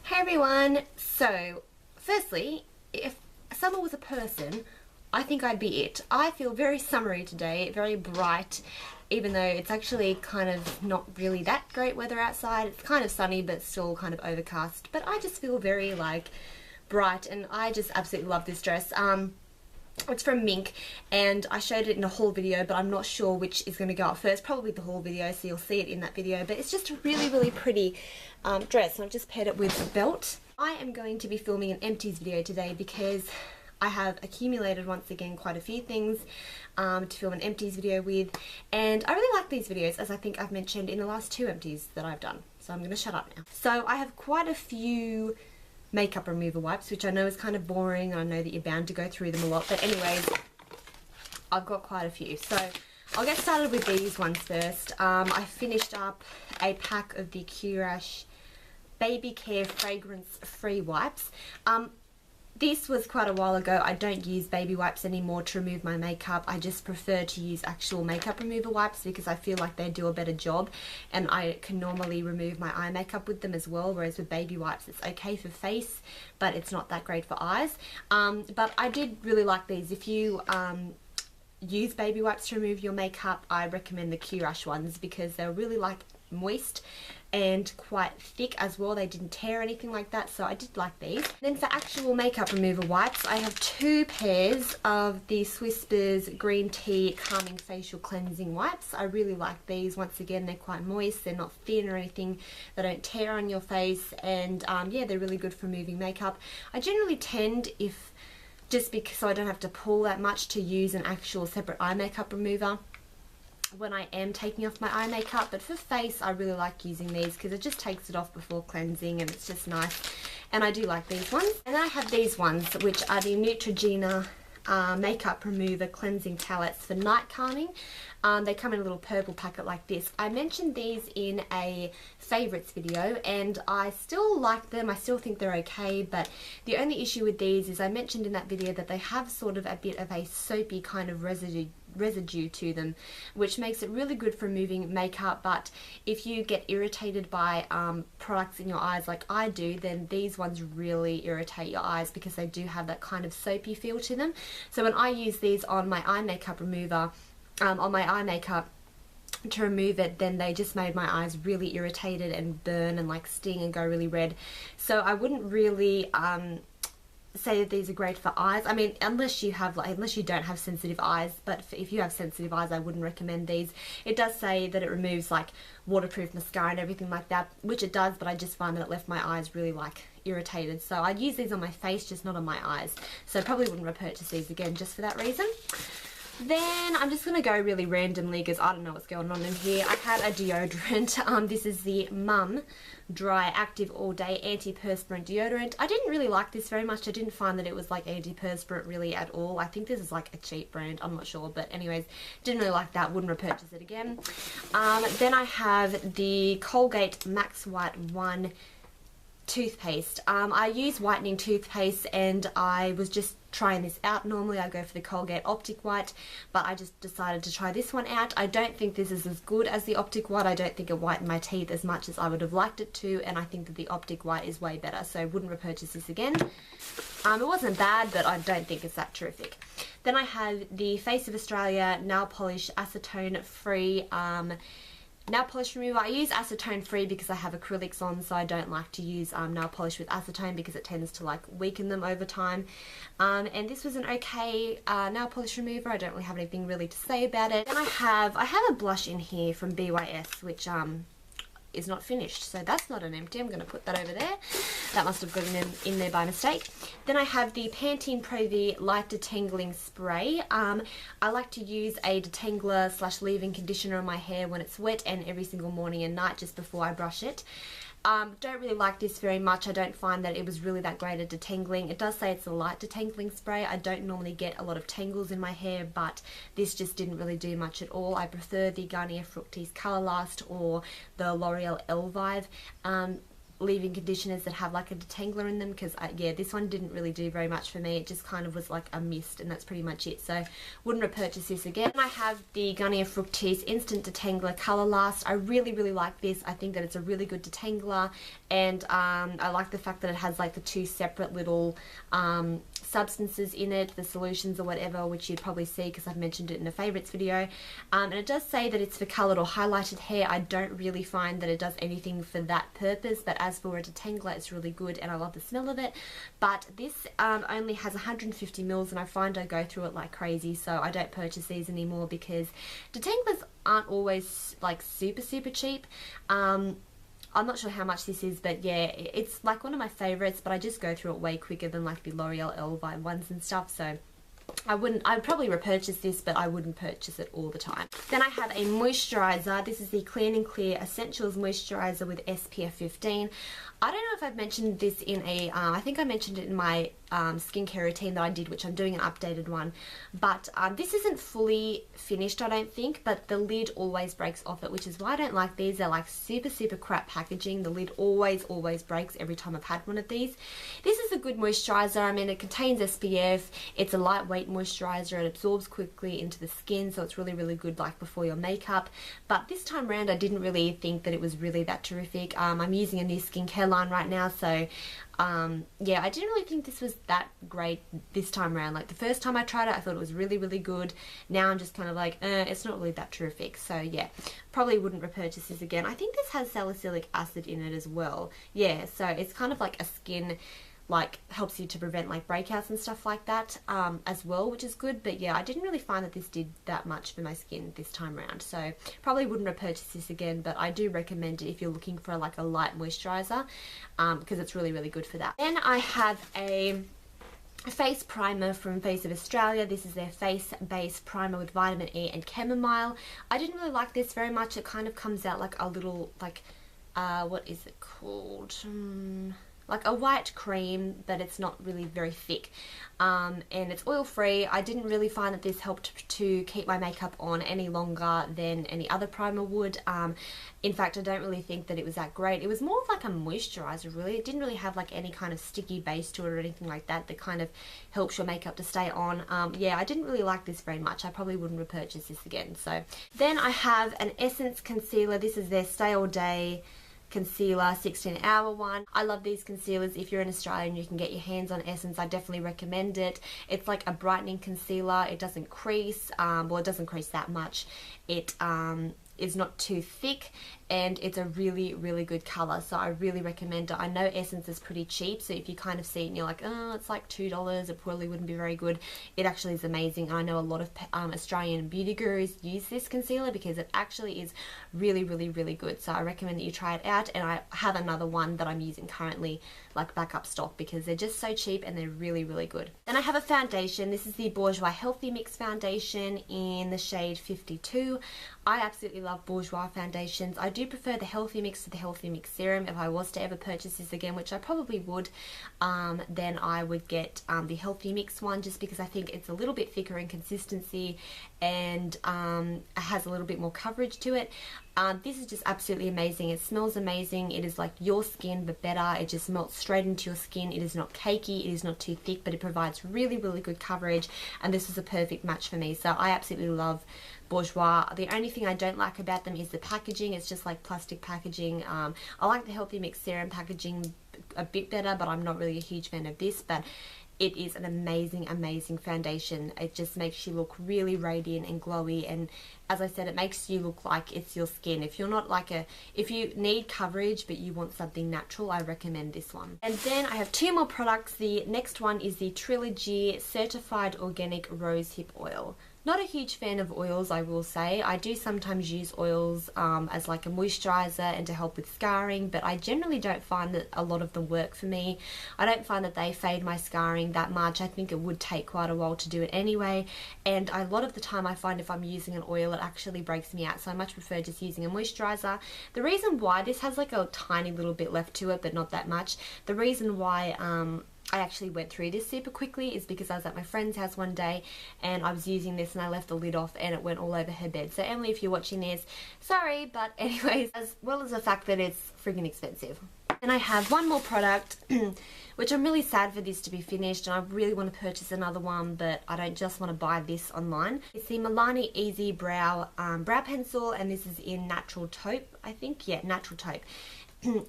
Hey everyone! So, firstly, if summer was a person, I think I'd be it. I feel very summery today, very bright, even though it's actually kind of not really that great weather outside. It's kind of sunny but still kind of overcast, but I just feel very like bright, and I just absolutely love this dress. It's from Mink, and I showed it in a haul video, but I'm not sure which is going to go up first. Probably the haul video, so you'll see it in that video. But it's just a really pretty dress, and I've just paired it with a belt. I am going to be filming an empties video today because I have accumulated once again quite a few things to film an empties video with, and I really like these videos, as I think I've mentioned in the last 2 empties that I've done. So I'm going to shut up now. So I have quite a few makeup remover wipes, which I know is kind of boring. I know that you're bound to go through them a lot, but anyways, I've got quite a few. So I'll get started with these ones first. I finished up a pack of the xJBeautyx Baby Care fragrance free wipes. This was quite a while ago. I don't use baby wipes anymore to remove my makeup. I just prefer to use actual makeup remover wipes because I feel like they do a better job, and I can normally remove my eye makeup with them as well, whereas with baby wipes it's okay for face but it's not that great for eyes. But I did really like these. If you use baby wipes to remove your makeup, I recommend the xJBeautyx ones because they're really like moist and quite thick as well. They didn't tear or anything like that, so I did like these. Then for actual makeup remover wipes, I have 2 pairs of the Whispers Green Tea Calming Facial Cleansing Wipes. I really like these. Once again, they're quite moist, they're not thin or anything, they don't tear on your face, and yeah, they're really good for removing makeup. I generally tend, just because so I don't have to pull that much, to use an actual separate eye makeup remover when I am taking off my eye makeup, but for face I really like using these because it just takes it off before cleansing and it's just nice, and I do like these ones. And then I have these ones, which are the Neutrogena makeup remover cleansing palettes for night calming. They come in a little purple packet like this. I mentioned these in a favourites video and I still like them. I still think they're okay, but the only issue with these is I mentioned in that video that they have sort of a bit of a soapy kind of residue to them, which makes it really good for removing makeup. But if you get irritated by products in your eyes like I do, then these ones really irritate your eyes because they do have that kind of soapy feel to them. So when I use these on my eye makeup remover, on my eye makeup to remove it, then they just made my eyes really irritated and burn and like sting and go really red. So I wouldn't really say that these are great for eyes. I mean, unless you don't have sensitive eyes, but if you have sensitive eyes, I wouldn't recommend these. It does say that it removes like waterproof mascara and everything like that, which it does, but I just find that it left my eyes really like irritated. So I'd use these on my face, just not on my eyes. So I probably wouldn't repurchase these again just for that reason. Then I'm just going to go really randomly because I don't know what's going on in here. I had a deodorant. This is the Mum Dry Active All Day Antiperspirant Deodorant. I didn't really like this very much. I didn't find that it was like antiperspirant really at all. I think this is like a cheap brand. I'm not sure. But anyways, didn't really like that. Wouldn't repurchase it again. Then I have the Colgate Max White 1 toothpaste. I use whitening toothpaste and I was just trying this out. Normally I go for the Colgate Optic White, but I just decided to try this one out. I don't think this is as good as the Optic White. I don't think it whitened my teeth as much as I would have liked it to, and I think that the Optic White is way better, so I wouldn't repurchase this again. It wasn't bad, but I don't think it's that terrific. Then I have the Face of Australia Nail Polish Acetone Free nail polish remover. I use acetone free because I have acrylics on, so I don't like to use nail polish with acetone because it tends to like weaken them over time. And this was an okay nail polish remover. I don't really have anything really to say about it. Then I have a blush in here from BYS, which is not finished, so that's not an empty. I'm going to put that over there. That must have gotten in there by mistake. Then I have the Pantene Pro V Light Detangling Spray. I like to use a detangler / leave-in conditioner on my hair when it's wet and every single morning and night just before I brush it. Don't really like this very much. I don't find that it was really that great at detangling. It does say it's a light detangling spray. I don't normally get a lot of tangles in my hair, but this just didn't really do much at all. I prefer the Garnier Fructis Colour Last or the L'Oreal Elvive leave-in conditioners that have like a detangler in them, because yeah, this one didn't really do very much for me. It just kind of was like a mist, and that's pretty much it. So wouldn't repurchase this again. I have the Garnier Fructis Instant Detangler Color Last. I really like this. I think that it's a really good detangler, and I like the fact that it has like the two separate little substances in it, the solutions or whatever, which you'd probably see because I've mentioned it in a favorites video. And it does say that it's for coloured or highlighted hair. I don't really find that it does anything for that purpose, but as for a detangler, it's really good and I love the smell of it. But this only has 150 mils, and I find I go through it like crazy, so I don't purchase these anymore because detanglers aren't always like super cheap. I'm not sure how much this is, but yeah, it's like one of my favorites, but I just go through it way quicker than like the L'Oreal Elvive ones and stuff, so I'd probably repurchase this, but I wouldn't purchase it all the time. Then I have a moisturizer. This is the Clean and Clear Essentials Moisturizer with SPF 15. I don't know if I've mentioned this in a, I think I mentioned it in my skincare routine that I did, which I'm doing an updated one, but this isn't fully finished, I don't think, but the lid always breaks off it, which is why I don't like these. They're like super crap packaging. The lid always breaks every time I've had one of these. This is a good moisturizer. I mean, it contains SPF, it's a lightweight moisturizer, it absorbs quickly into the skin, so it's really good like before your makeup. But this time around I didn't really think that it was really that terrific. I'm using a new skincare line right now, so yeah, I didn't really think this was that great this time around. Like the first time I tried it, I thought it was really good. Now I'm just kind of like, it's not really that terrific. So yeah, probably wouldn't repurchase this again. I think this has salicylic acid in it as well. Yeah, so it's kind of like a skin, like helps you to prevent like breakouts and stuff like that as well, which is good. But yeah, I didn't really find that this did that much for my skin this time around, so probably wouldn't repurchase this again, but I do recommend it if you're looking for like a light moisturizer, because it's really good for that. Then I have a face primer from Face of Australia. This is their face base primer with vitamin E and chamomile. I didn't really like this very much. It kind of comes out like a little like what is it called, like a white cream, but it's not really very thick, and it's oil free. I didn't really find that this helped to keep my makeup on any longer than any other primer would. In fact, I don't really think that it was that great. It was more of like a moisturizer really. It didn't really have like any kind of sticky base to it or anything like that that kind of helps your makeup to stay on. Yeah, I didn't really like this very much. I probably wouldn't repurchase this again. So then I have an Essence concealer. This is their Stay All Day concealer 16-hour one. I love these concealers. If you're in Australia and you can get your hands on Essence, I definitely recommend it. It's like a brightening concealer. It doesn't crease, well, it doesn't crease that much. It is not too thick, and it's a really good color, so I really recommend it. I know Essence is pretty cheap, so if you kind of see it and you're like, oh, it's like $2, it probably wouldn't be very good, it actually is amazing. I know a lot of Australian beauty gurus use this concealer because it actually is really good, so I recommend that you try it out. And I have another one that I'm using currently, like backup stock, because they're just so cheap and they're really good. Then I have a foundation. This is the Bourjois Healthy Mix foundation in the shade 52. I absolutely love Bourjois foundations. I do prefer the Healthy Mix to the Healthy Mix serum. If I was to ever purchase this again, which I probably would, then I would get the Healthy Mix one, just because I think it's a little bit thicker in consistency and it has a little bit more coverage to it. This is just absolutely amazing. It smells amazing. It is like your skin but better. It just melts straight into your skin. It is not cakey. It is not too thick, but it provides really good coverage, and this is a perfect match for me. So I absolutely love Bourjois. The only thing I don't like about them is the packaging. It's just like plastic packaging. I like the Healthy Mix serum packaging a bit better, but I'm not really a huge fan of this. But it is an amazing foundation. It just makes you look really radiant and glowy, and as I said, it makes you look like it's your skin. If you're not like if you need coverage but you want something natural, I recommend this one. And then I have two more products. The next one is the Trilogy Certified Organic Rosehip Oil. Not a huge fan of oils, I will say. I do sometimes use oils as like a moisturizer and to help with scarring, but I generally don't find that a lot of them work for me. I don't find that they fade my scarring that much. I think it would take quite a while to do it anyway, and a lot of the time I find if I'm using an oil, it actually breaks me out, so I much prefer just using a moisturizer. The reason why this has like a tiny little bit left to it, but not that much, the reason why I actually went through this super quickly is because I was at my friend's house one day and I was using this and I left the lid off and it went all over her bed. So Emily, if you're watching this, sorry, but anyways, as well as the fact that it's friggin' expensive. And I have one more product, which I'm really sad for this to be finished, and I really want to purchase another one, but I don't just want to buy this online. It's the Milani Easy Brow Brow Pencil, and this is in Natural Taupe, I think. Yeah, Natural Taupe.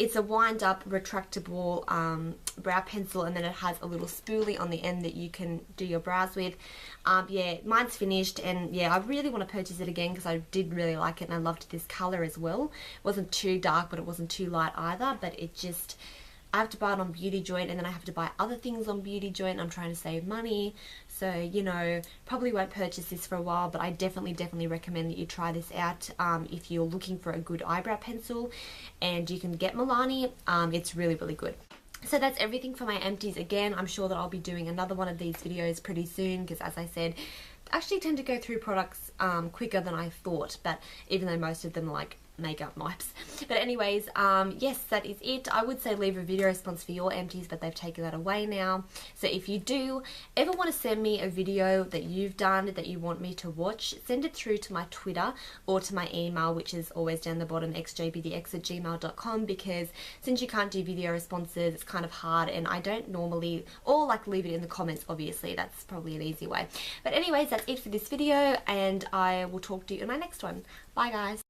It's a wind up retractable brow pencil, and then it has a little spoolie on the end that you can do your brows with. Yeah, mine's finished, and yeah, I really want to purchase it again because I did really like it and I loved this colour as well. It wasn't too dark, but it wasn't too light either, but it just, I have to buy it on Beauty Joint, and then I have to buy other things on Beauty Joint. I'm trying to save money, so you know, probably won't purchase this for a while, but I definitely recommend that you try this out if you're looking for a good eyebrow pencil, and you can get Milani. It's really good. So that's everything for my empties. Again, I'm sure that I'll be doing another one of these videos pretty soon because, as I said, I actually tend to go through products quicker than I thought, but even though most of them are like makeup wipes. But anyways, yes, that is it. I would say leave a video response for your empties, but they've taken that away now. So if you do ever want to send me a video that you've done that you want me to watch, send it through to my Twitter or to my email, which is always down the bottom, xJBeautyx@gmail.com, because since you can't do video responses, it's kind of hard, and I don't normally, or like leave it in the comments, obviously. That's probably an easy way. But anyways, that's it for this video, and I will talk to you in my next one. Bye guys.